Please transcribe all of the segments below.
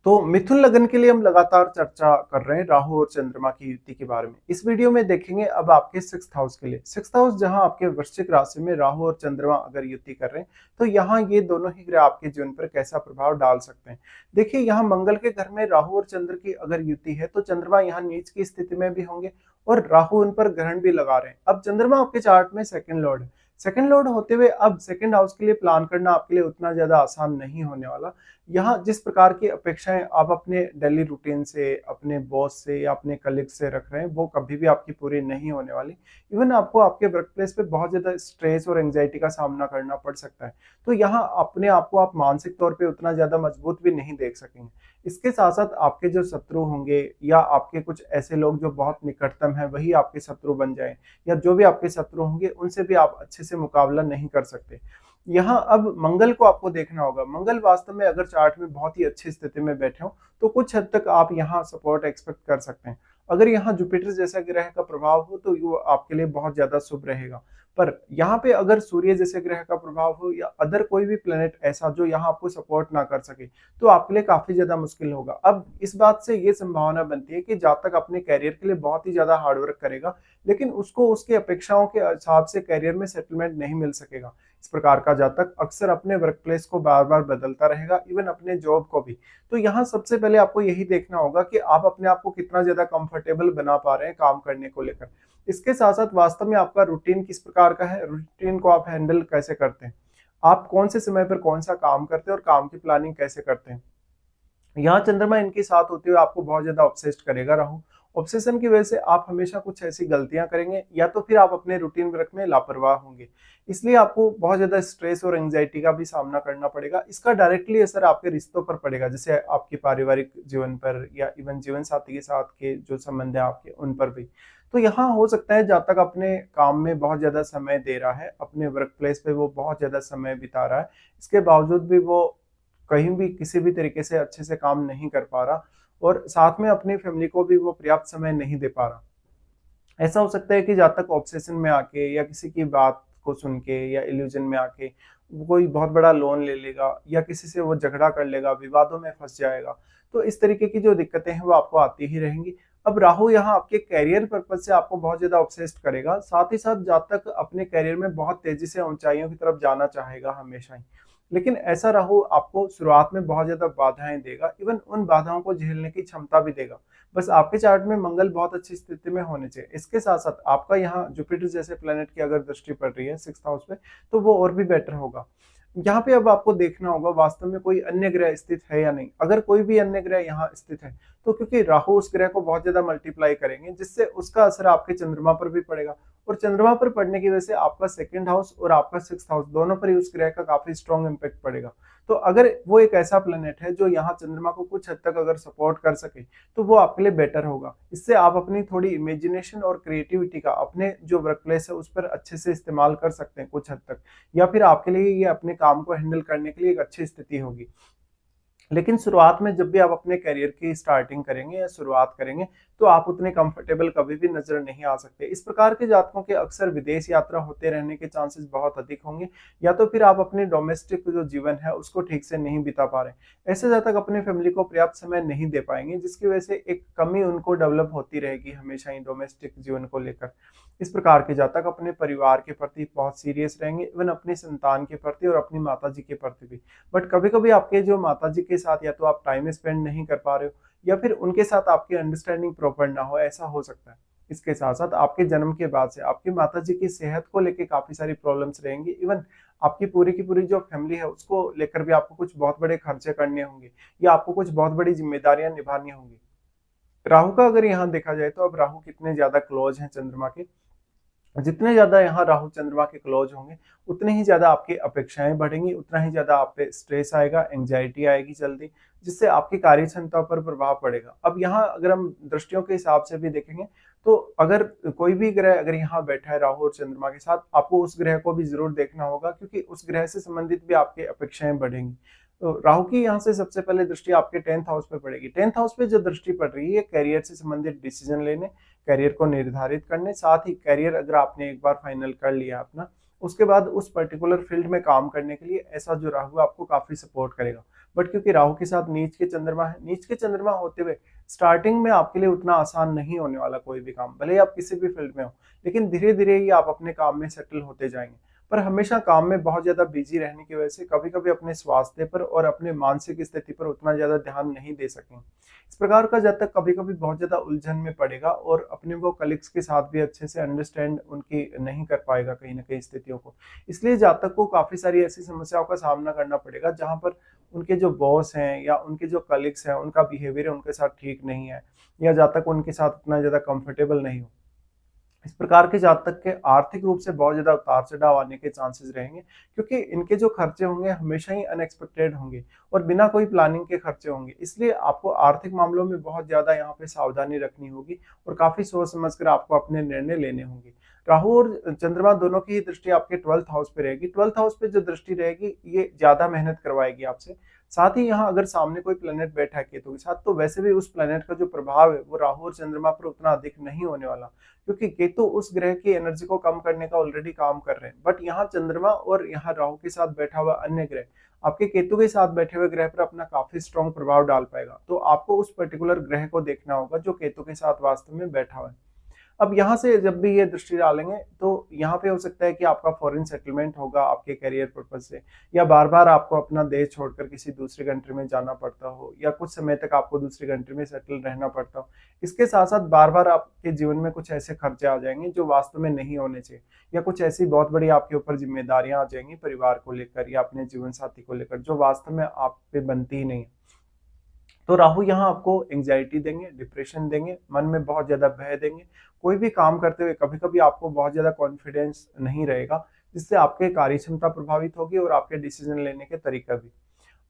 तो मिथुन लगन के लिए हम लगातार चर्चा कर रहे हैं राहु और चंद्रमा की युति के बारे में। इस वीडियो में देखेंगे अब आपके सिक्स्थ हाउस के लिए। सिक्स्थ हाउस जहां आपके वृश्चिक राशि में राहु और चंद्रमा अगर युति कर रहे हैं तो यहाँ ये दोनों ही ग्रह आपके जीवन पर कैसा प्रभाव डाल सकते हैं। देखिए, यहाँ मंगल के घर में राहु और चंद्र की अगर युति है तो चंद्रमा यहाँ नीच की स्थिति में भी होंगे और राहु उन पर ग्रहण भी लगा रहे हैं। अब चंद्रमा आपके चार्ट में सेकंड लॉर्ड है। सेकंड लॉर्ड होते हुए अब सेकंड हाउस के लिए प्लान करना आपके लिए उतना ज्यादा आसान नहीं होने वाला। यहाँ जिस प्रकार की अपेक्षाएं आप अपने डेली रूटीन से, अपने बॉस से या अपने कलीग से रख रहे हैं, वो कभी भी आपकी पूरी नहीं होने वाली। इवन आपको आपके वर्क प्लेस पे बहुत ज्यादा स्ट्रेस और एंजाइटी का सामना करना पड़ सकता है। तो यहाँ अपने आप को आप मानसिक तौर पे उतना ज्यादा मजबूत भी नहीं देख सकेंगे। इसके साथ साथ आपके जो शत्रु होंगे या आपके कुछ ऐसे लोग जो बहुत निकटतम है वही आपके शत्रु बन जाए, या जो भी आपके शत्रु होंगे उनसे भी आप अच्छे से मुकाबला नहीं कर सकते। यहाँ अब मंगल को आपको देखना होगा। मंगल वास्तव में अगर चार्ट में बहुत ही अच्छी स्थिति में बैठे हो तो कुछ हद तक आप यहाँ सपोर्ट एक्सपेक्ट कर सकते हैं। अगर यहाँ जुपिटर जैसा ग्रह का प्रभाव हो तो वो आपके लिए बहुत ज्यादा शुभ रहेगा। पर यहाँ पे अगर सूर्य जैसे ग्रह का प्रभाव हो या अदर कोई भी प्लेनेट ऐसा जो यहाँ आपको सपोर्ट ना कर सके तो आपके लिए काफी ज्यादा मुश्किल होगा। अब इस बात से ये संभावना बनती है कि जब तक अपने कैरियर के लिए बहुत ही ज्यादा हार्डवर्क करेगा लेकिन उसको उसकी अपेक्षाओं के हिसाब से कैरियर में सेटलमेंट नहीं मिल सकेगा। इस प्रकार का जातक अक्सर अपने वर्क प्लेस को बार बार बदलता रहेगा, इवन अपने जॉब को भी। तो यहाँ सबसे पहले आपको यही देखना होगा कि आप अपने आप को कितना ज्यादा कंफर्टेबल बना पा रहे हैं काम करने को लेकर। इसके साथ साथ वास्तव में आपका रूटीन किस प्रकार का है, रूटीन को आप हैंडल कैसे करते हैं, आप कौन से समय पर कौन सा काम करते हैं और काम की प्लानिंग कैसे करते हैं। यहाँ चंद्रमा इनके साथ होते हुए आपको बहुत ज्यादा ऑब्सेस्ड करेगा राहु। ऑब्सेशन की वजह से आप हमेशा कुछ ऐसी गलतियां करेंगे या तो फिर आप अपने रूटीन वर्क में लापरवाह होंगे। इसलिए आपको बहुत ज्यादा स्ट्रेस और एंजाइटी का भी सामना करना पड़ेगा। इसका डायरेक्टली असर आपके रिश्तों पर पड़ेगा, जैसे आपके पारिवारिक जीवन पर या इवन जीवन साथी के साथ के जो संबंध है आपके उन पर भी। तो यहाँ हो सकता है जब तक अपने काम में बहुत ज्यादा समय दे रहा है, अपने वर्क प्लेस पे वो बहुत ज्यादा समय बिता रहा है, इसके बावजूद भी वो कहीं भी किसी भी तरीके से अच्छे से काम नहीं कर पा रहा और साथ में अपनी फैमिली को भी वो पर्याप्त समय नहीं दे पा रहा। ऐसा हो सकता है कि जब तक ऑब्सेशन में आके या किसी की बात को सुन के या इल्यूजन में आके वो कोई बहुत बड़ा लोन ले लेगा या किसी से वो झगड़ा कर लेगा, विवादों में फंस जाएगा। तो इस तरीके की जो दिक्कतें हैं वो आपको आती ही रहेंगी। अब राहु यहाँ आपके कैरियर पर्पज से आपको बहुत ज्यादा ऑब्सेस्ड करेगा, साथ ही साथ जब तक अपने कैरियर में बहुत तेजी से ऊंचाइयों की तरफ जाना चाहेगा हमेशा ही। लेकिन ऐसा राहु आपको शुरुआत में बहुत ज्यादा बाधाएं देगा, इवन उन बाधाओं को झेलने की क्षमता भी देगा। बस आपके चार्ट में मंगल बहुत अच्छी स्थिति में होने चाहिए। इसके साथ साथ आपका यहाँ जुपिटर जैसे प्लेनेट की अगर दृष्टि पड़ रही है सिक्स्थ हाउस पे तो वो और भी बेटर होगा। यहाँ पे अब आपको देखना होगा वास्तव में कोई अन्य ग्रह स्थित है या नहीं। अगर कोई भी अन्य ग्रह यहाँ स्थित है तो क्योंकि राहु उस ग्रह को बहुत ज्यादा मल्टीप्लाई करेंगे जिससे उसका असर आपके चंद्रमा पर भी पड़ेगा और चंद्रमा पर पड़ने की वजह से आपका सेकंड हाउस और आपका सिक्स्थ हाउस दोनों पर ही उस ग्रह का काफी स्ट्रॉन्ग इम्पैक्ट पड़ेगा। तो अगर वो एक ऐसा प्लेनेट है जो यहाँ चंद्रमा को कुछ हद तक अगर सपोर्ट कर सके तो वो आपके लिए बेटर होगा। इससे आप अपनी थोड़ी इमेजिनेशन और क्रिएटिविटी का अपने जो वर्क प्लेस है उस पर अच्छे से इस्तेमाल कर सकते हैं कुछ हद तक, या फिर आपके लिए ये अपने काम को हैंडल करने के लिए एक अच्छी स्थिति होगी। लेकिन शुरुआत में जब भी आप अपने करियर की स्टार्टिंग करेंगे या शुरुआत करेंगे तो आप उतने कंफर्टेबल कभी भी नजर नहीं आ सकते। इस प्रकार के जातकों के अक्सर विदेश यात्रा होते रहने के चांसेस बहुत अधिक होंगे, या तो फिर आप अपने डोमेस्टिक जो जीवन है उसको ठीक से नहीं बिता पा रहे। ऐसे जातक अपने फैमिली को पर्याप्त समय नहीं दे पाएंगे जिसकी वजह से एक कमी उनको डेवलप होती रहेगी हमेशा ही डोमेस्टिक जीवन को लेकर। इस प्रकार के जातक अपने परिवार के प्रति बहुत सीरियस रहेंगे, इवन अपनी संतान के प्रति और अपनी माता जी के प्रति भी। बट कभी कभी आपके जो माता जी के साथ या तो आप टाइम स्पेंड नहीं कर पा रहे हो या फिर उनके साथ आपकी अंडरस्टैंडिंग प्रॉपर ना हो, ऐसा हो सकता है। इसके साथ साथ आपके जन्म के बाद से आपकी माता जी की सेहत को लेकर काफी सारी प्रॉब्लम्स रहेंगी। इवन आपकी पूरी की पूरी जो फैमिली है उसको लेकर भी आपको कुछ बहुत बड़े खर्चे करने होंगे या आपको कुछ बहुत बड़ी जिम्मेदारियां निभानी होंगी। राहु का अगर यहाँ देखा जाए तो अब राहु कितने ज्यादा क्लोज हैं चंद्रमा के, जितने ज्यादा यहाँ राहु चंद्रमा के क्लोज होंगे उतने ही ज्यादा आपकी अपेक्षाएं बढ़ेंगी, उतना ही ज्यादा आप पे स्ट्रेस आएगा, एंजाइटी आएगी जल्दी, जिससे आपकी कार्य क्षमता पर प्रभाव पड़ेगा। अब यहाँ अगर हम दृष्टियों के हिसाब से भी देखेंगे तो अगर कोई भी ग्रह अगर यहाँ बैठा है राहु और चंद्रमा के साथ, आपको उस ग्रह को भी जरूर देखना होगा क्योंकि उस ग्रह से संबंधित भी आपकी अपेक्षाएं बढ़ेंगी। तो राहु की यहाँ से सबसे पहले दृष्टि आपके 10th हाउस पे पड़ेगी। 10th हाउस पे जो दृष्टि पड़ रही है कैरियर से संबंधित डिसीजन लेने, कैरियर को निर्धारित करने, साथ ही कैरियर अगर आपने एक बार फाइनल कर लिया अपना उसके बाद उस पर्टिकुलर फील्ड में काम करने के लिए ऐसा जो राहु आपको काफी सपोर्ट करेगा। बट क्योंकि राहु के साथ नीच के चंद्रमा है, नीच के चंद्रमा होते हुए स्टार्टिंग में आपके लिए उतना आसान नहीं होने वाला कोई भी काम, भले ही आप किसी भी फील्ड में हो, लेकिन धीरे-धीरे ही आप अपने काम में सेटल होते जाएँगे। पर हमेशा काम में बहुत ज़्यादा बिज़ी रहने की वजह से कभी-कभी अपने स्वास्थ्य पर और अपने मानसिक स्थिति पर उतना ज़्यादा ध्यान नहीं दे सकें। इस प्रकार का जातक कभी-कभी बहुत ज़्यादा उलझन में पड़ेगा और अपने वो कलीग्स के साथ भी अच्छे से अंडरस्टैंड उनकी नहीं कर पाएगा कहीं न कहीं स्थितियों को। इसलिए जातक को काफ़ी सारी ऐसी समस्याओं का सामना करना पड़ेगा जहाँ पर उनके जो बॉस हैं या उनके जो कलीग्स हैं, उनका बिहेवियर उनके साथ ठीक नहीं है या जातक उनके साथ उतना ज़्यादा कंफर्टेबल नहीं हो। इस प्रकार के जातक के आर्थिक रूप से बहुत ज़्यादा उतार-चढ़ाव आने के चांसेस रहेंगे, क्योंकि इनके जो खर्चे होंगे हमेशा ही अनएक्सपेक्टेड होंगे और बिना कोई प्लानिंग के खर्चे होंगे। इसलिए आपको आर्थिक मामलों में बहुत ज़्यादा यहाँ पे सावधानी रखनी होगी और काफ़ी सोच समझ कर आपको अपने निर्णय लेने होंगे। राहु और चंद्रमा दोनों की ही दृष्टि आपके 12th हाउस पे रहेगी। 12th हाउस पे जो दृष्टि रहेगी, ये ज़्यादा मेहनत करवाएगी आपसे। साथ ही यहाँ अगर सामने कोई प्लैनेट बैठा है केतु के साथ, तो वैसे भी उस प्लैनेट का जो प्रभाव है, वो राहु और चंद्रमा पर उतना अधिक नहीं होने वाला। क्योंकि केतु उस ग्रह की एनर्जी को कम करने का ऑलरेडी काम कर रहे हैं, बट यहाँ चंद्रमा और यहाँ राहु के साथ बैठा हुआ अन्य ग्रह आपके केतु के साथ बैठे हुए ग्रह पर अपना काफी स्ट्रॉन्ग प्रभाव डाल पाएगा। तो आपको उस पर्टिकुलर ग्रह को देखना होगा जो केतु के साथ वास्तव में बैठा हुआ है। अब यहाँ से जब भी ये दृष्टि डालेंगे, तो यहाँ पे हो सकता है कि आपका फॉरेन सेटलमेंट होगा आपके करियर पर्पज से, या बार-बार आपको अपना देश छोड़कर किसी दूसरी कंट्री में जाना पड़ता हो, या कुछ समय तक आपको दूसरी कंट्री में सेटल रहना पड़ता हो। इसके साथ-साथ बार-बार आपके जीवन में कुछ ऐसे खर्चे आ जाएँगे जो वास्तव में नहीं होने चाहिए, या कुछ ऐसी बहुत बड़ी आपके ऊपर ज़िम्मेदारियाँ आ जाएँगी परिवार को लेकर या अपने जीवन साथी को लेकर, जो वास्तव में आप पे बनती ही नहीं है। तो राहु यहाँ आपको एंग्जायटी देंगे, डिप्रेशन देंगे, मन में बहुत ज़्यादा भय देंगे। कोई भी काम करते हुए कभी-कभी आपको बहुत ज़्यादा कॉन्फिडेंस नहीं रहेगा, जिससे आपकी कार्य क्षमता प्रभावित होगी और आपके डिसीजन लेने के तरीका भी।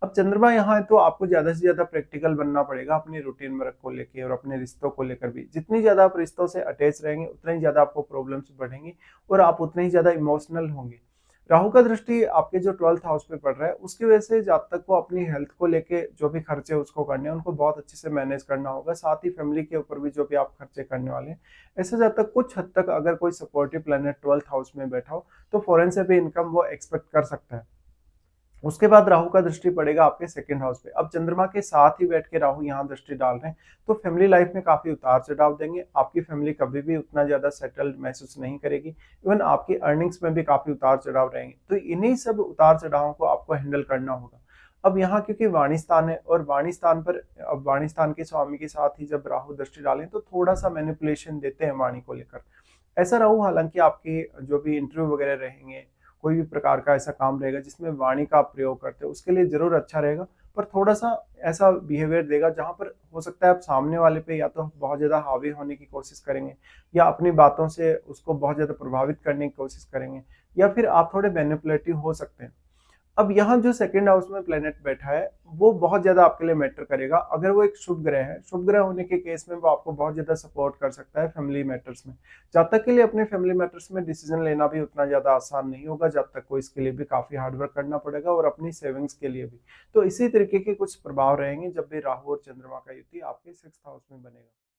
अब चंद्रमा यहाँ है तो आपको ज़्यादा से ज़्यादा प्रैक्टिकल बनना पड़ेगा अपनी रूटीन वर्क को लेके और अपने रिश्तों को लेकर भी। जितनी ज़्यादा आप रिश्तों से अटैच रहेंगे, उतना ही ज़्यादा आपको प्रॉब्लम्स बढ़ेंगी और आप उतने ही ज़्यादा इमोशनल होंगे। राहु का दृष्टि आपके जो 12th हाउस पे पड़ रहा है, उसकी वजह से जातक को अपनी हेल्थ को लेके जो भी खर्चे उसको करने हैं, उनको बहुत अच्छे से मैनेज करना होगा। साथ ही फैमिली के ऊपर भी जो भी आप खर्चे करने वाले हैं, ऐसे जातक कुछ हद तक अगर कोई सपोर्टिव प्लैनेट 12th हाउस में बैठा हो, तो फॉरेन से भी इनकम वो एक्सपेक्ट कर सकता है। उसके बाद राहु का दृष्टि पड़ेगा आपके सेकंड हाउस पे। अब चंद्रमा के साथ ही बैठ के राहु यहाँ दृष्टि डाल रहे हैं, तो फैमिली लाइफ में काफ़ी उतार-चढ़ाव देंगे। आपकी फैमिली कभी भी उतना ज़्यादा सेटल्ड महसूस नहीं करेगी। इवन आपकी अर्निंग्स में भी काफ़ी उतार-चढ़ाव रहेंगे। तो इन्हीं सब उतार-चढ़ावों को आपको हैंडल करना होगा। अब यहाँ क्योंकि वाणी स्थान है और वाणी स्थान पर, अब वाणी स्थान के स्वामी के साथ ही जब राहु दृष्टि डालें, तो थोड़ा-सा मैनिपुलेशन देते हैं वाणी को लेकर। ऐसा राहु हालाँकि आपके जो भी इंटरव्यू वगैरह रहेंगे, कोई भी प्रकार का ऐसा काम रहेगा जिसमें वाणी का आप प्रयोग करते हो, उसके लिए ज़रूर अच्छा रहेगा। पर थोड़ा-सा ऐसा बिहेवियर देगा जहाँ पर हो सकता है आप सामने वाले पे या तो बहुत ज़्यादा हावी होने की कोशिश करेंगे, या अपनी बातों से उसको बहुत ज़्यादा प्रभावित करने की कोशिश करेंगे, या फिर आप थोड़े मैनिपुलेटिव हो सकते हैं। अब यहाँ जो सेकंड हाउस में प्लैनेट बैठा है, वो बहुत ज़्यादा आपके लिए मैटर करेगा। अगर वो एक शुभ ग्रह है, शुभ ग्रह होने के केस में वो आपको बहुत ज़्यादा सपोर्ट कर सकता है फैमिली मैटर्स में। जातक के लिए अपने फैमिली मैटर्स में डिसीजन लेना भी उतना ज़्यादा आसान नहीं होगा, जातक को इसके लिए भी काफ़ी हार्ड वर्क करना पड़ेगा और अपनी सेविंग्स के लिए भी। तो इसी तरीके के कुछ प्रभाव रहेंगे जब भी राहु और चंद्रमा का युति आपके 6th हाउस में बनेगा।